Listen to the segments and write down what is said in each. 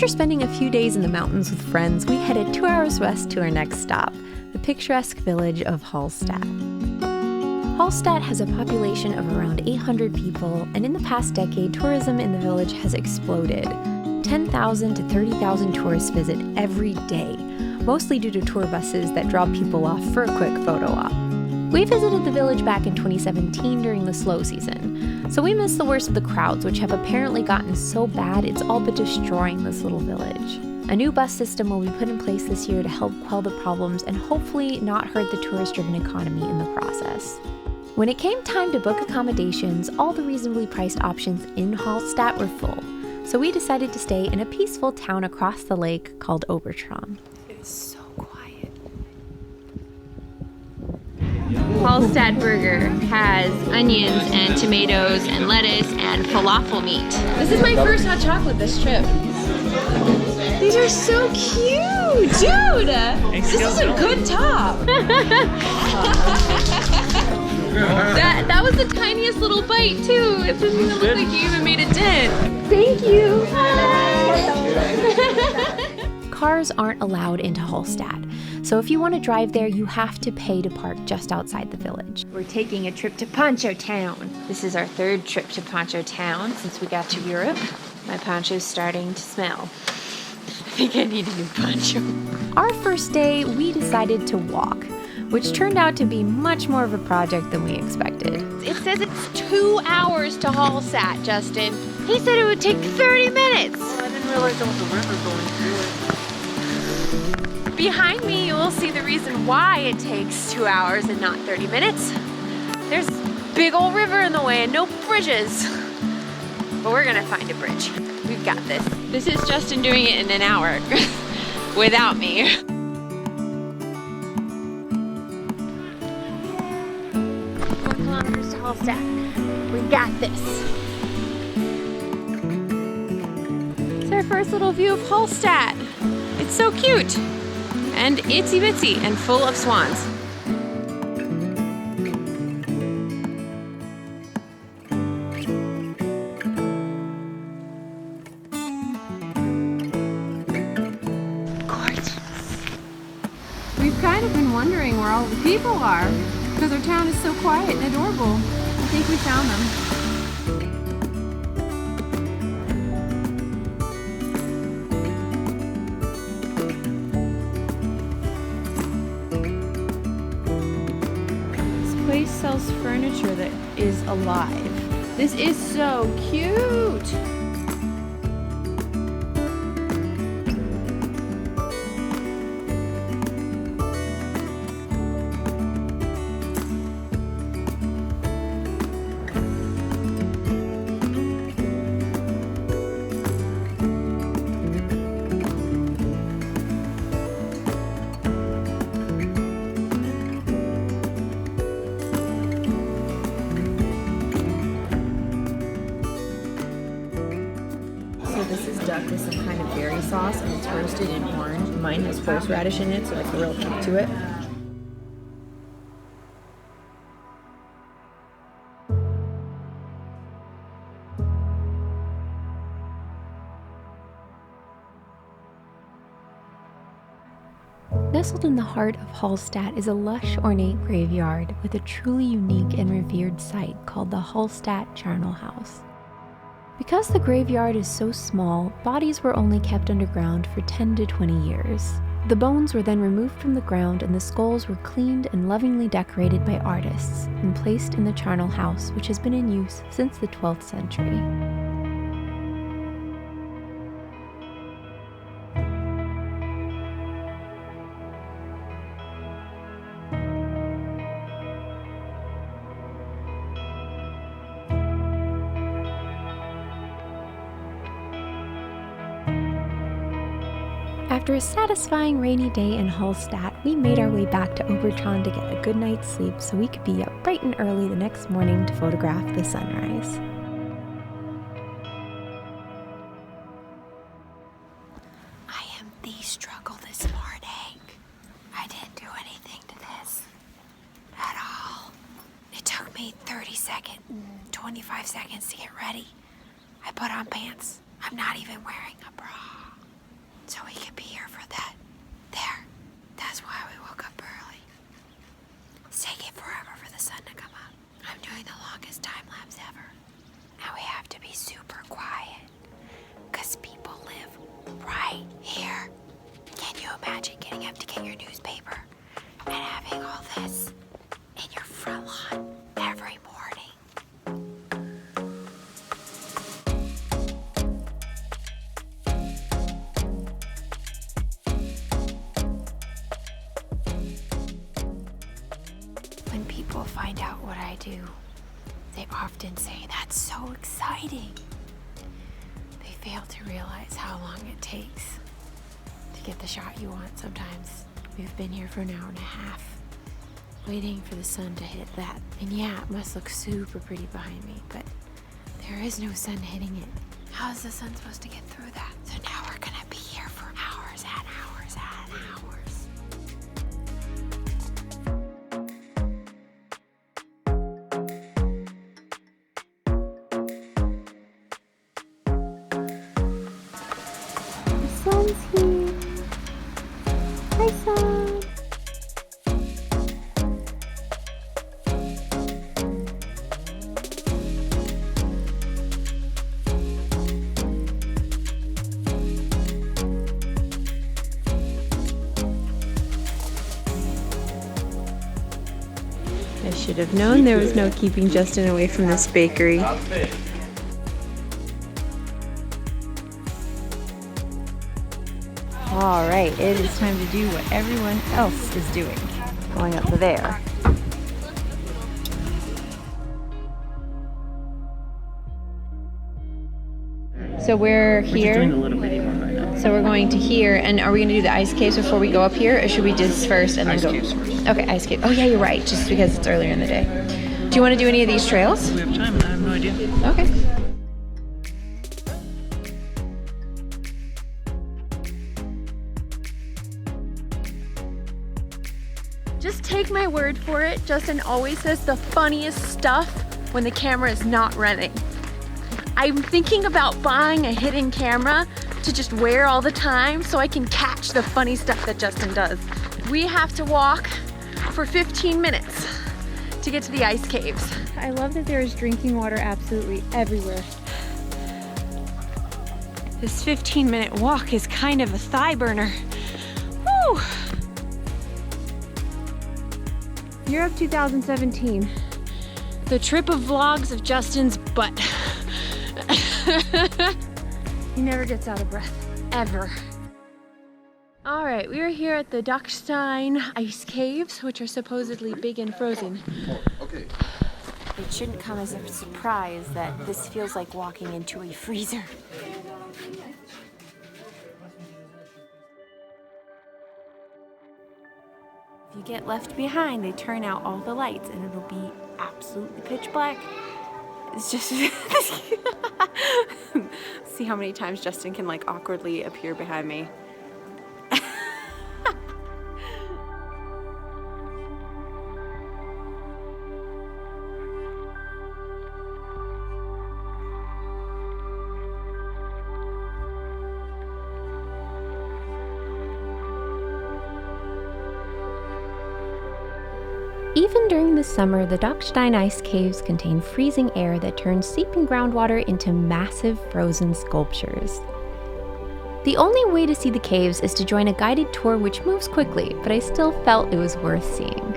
After spending a few days in the mountains with friends, we headed 2 hours west to our next stop, the picturesque village of Hallstatt. Hallstatt has a population of around 800 people, and in the past decade, tourism in the village has exploded. 10,000 to 30,000 tourists visit every day, mostly due to tour buses that drop people off for a quick photo op. We visited the village back in 2017 during the slow season, so we missed the worst of the crowds, which have apparently gotten so bad it's all but destroying this little village. A new bus system will be put in place this year to help quell the problems and hopefully not hurt the tourist-driven economy in the process. When it came time to book accommodations, all the reasonably priced options in Hallstatt were full, so we decided to stay in a peaceful town across the lake called Obertraum. It's so quiet. Hallstatt burger has onions and tomatoes and lettuce and falafel meat. This is my first hot chocolate this trip. These are so cute, dude! This is a good top. That was the tiniest little bite too. It doesn't even look like you even made a dent. Thank you. Cars aren't allowed into Hallstatt, so if you want to drive there, you have to pay to park just outside the village. We're taking a trip to Poncho Town. This is our third trip to Poncho Town since we got to Europe. My poncho's starting to smell. I think I need a new poncho. Our first day, we decided to walk, which turned out to be much more of a project than we expected. It says it's 2 hours to Hallstatt, Justin. He said it would take 30 minutes. I didn't realize there was a river going through it. Behind me, you will see the reason why it takes 2 hours and not 30 minutes. There's a big old river in the way and no bridges. But we're gonna find a bridge. We've got this. This is Justin doing it in an hour without me. 4 kilometers to Hallstatt. We got this. It's our first little view of Hallstatt. It's so cute and itsy bitsy and full of swans. Gorgeous. We've kind of been wondering where all the people are because our town is so quiet and adorable. I think we found them. This place sells furniture that is alive. This is so cute. This is duck with some kind of berry sauce and it's roasted in orange. Mine has horseradish in it, so it's a real kick to it. Nestled in the heart of Hallstatt is a lush, ornate graveyard with a truly unique and revered site called the Hallstatt Charnel House. Because the graveyard is so small, bodies were only kept underground for 10 to 20 years. The bones were then removed from the ground and the skulls were cleaned and lovingly decorated by artists and placed in the charnel house, which has been in use since the 12th century. After a satisfying rainy day in Hallstatt, we made our way back to Obertraum to get a good night's sleep so we could be up bright and early the next morning to photograph the sunrise. I am the struggle this morning. I didn't do anything to this at all. It took me 30 seconds, 25 seconds to get ready. I put on pants. I'm not even wearing a bra. so we could be here for that. There. That's why we woke up early. It's taking forever for the sun to come up. I'm doing the longest time lapse ever. Now we have to be super quiet, because people live right here. Can you imagine getting up to get your newspaper and having all this in your front lawn every morning? When people find out what I do, they often say, "That's so exciting." They fail to realize how long it takes to get the shot you want sometimes. We've been here for an hour and a half, waiting for the sun to hit that. And yeah, it must look super pretty behind me, but there is no sun hitting it. How is the sun supposed to get through that? So now we're gonna be here for hours and hours and hours. The sun's here. Hi, sun. I should have known there was no keeping Justin away from this bakery. All right, it is time to do what everyone else is doing. Going up there. So we're here. Doing a little bitty one right now. So we're going to here, and are we going to do the ice caves before we go up here, or should we just first and then Ice go? caves first. Okay, ice cave. Oh yeah, you're right. Just because it's earlier in the day. Do you want to do any of these trails? We have time and I have no idea. Okay. Just take my word for it. Justin always says the funniest stuff when the camera is not running. I'm thinking about buying a hidden camera to just wear all the time so I can catch the funny stuff that Justin does. We have to walk for 15 minutes to get to the ice caves. I love that there is drinking water absolutely everywhere. This 15-minute walk is kind of a thigh burner. Woo! Year of 2017. The trip of vlogs of Justin's butt. He never gets out of breath, ever. All right, we are here at the Dachstein ice caves, which are supposedly big and frozen. It shouldn't come as a surprise that this feels like walking into a freezer. If you get left behind, they turn out all the lights and it'll be absolutely pitch black. It's just see how many times Justin can like awkwardly appear behind me. Even during the summer, the Dachstein ice caves contain freezing air that turns seeping groundwater into massive frozen sculptures. The only way to see the caves is to join a guided tour which moves quickly, but I still felt it was worth seeing.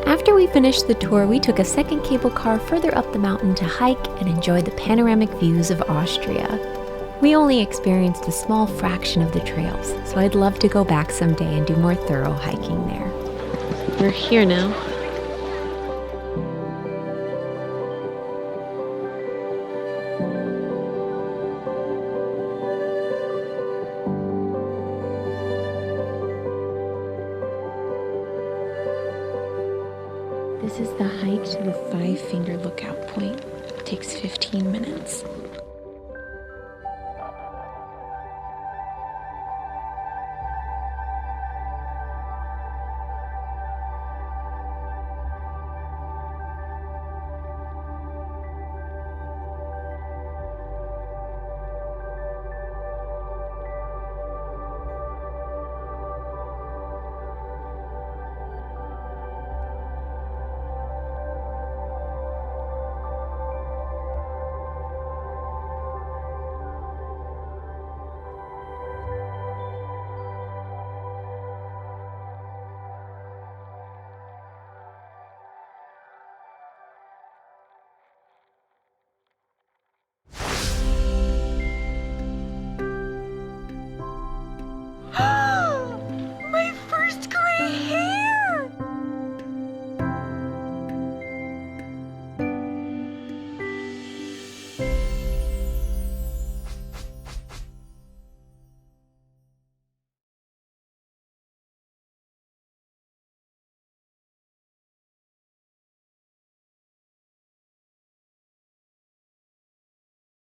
After we finished the tour, we took a second cable car further up the mountain to hike and enjoy the panoramic views of Austria. We only experienced a small fraction of the trails, so I'd love to go back someday and do more thorough hiking there. We're here now. This is the hike to the 5-finger lookout point. It takes 15 minutes.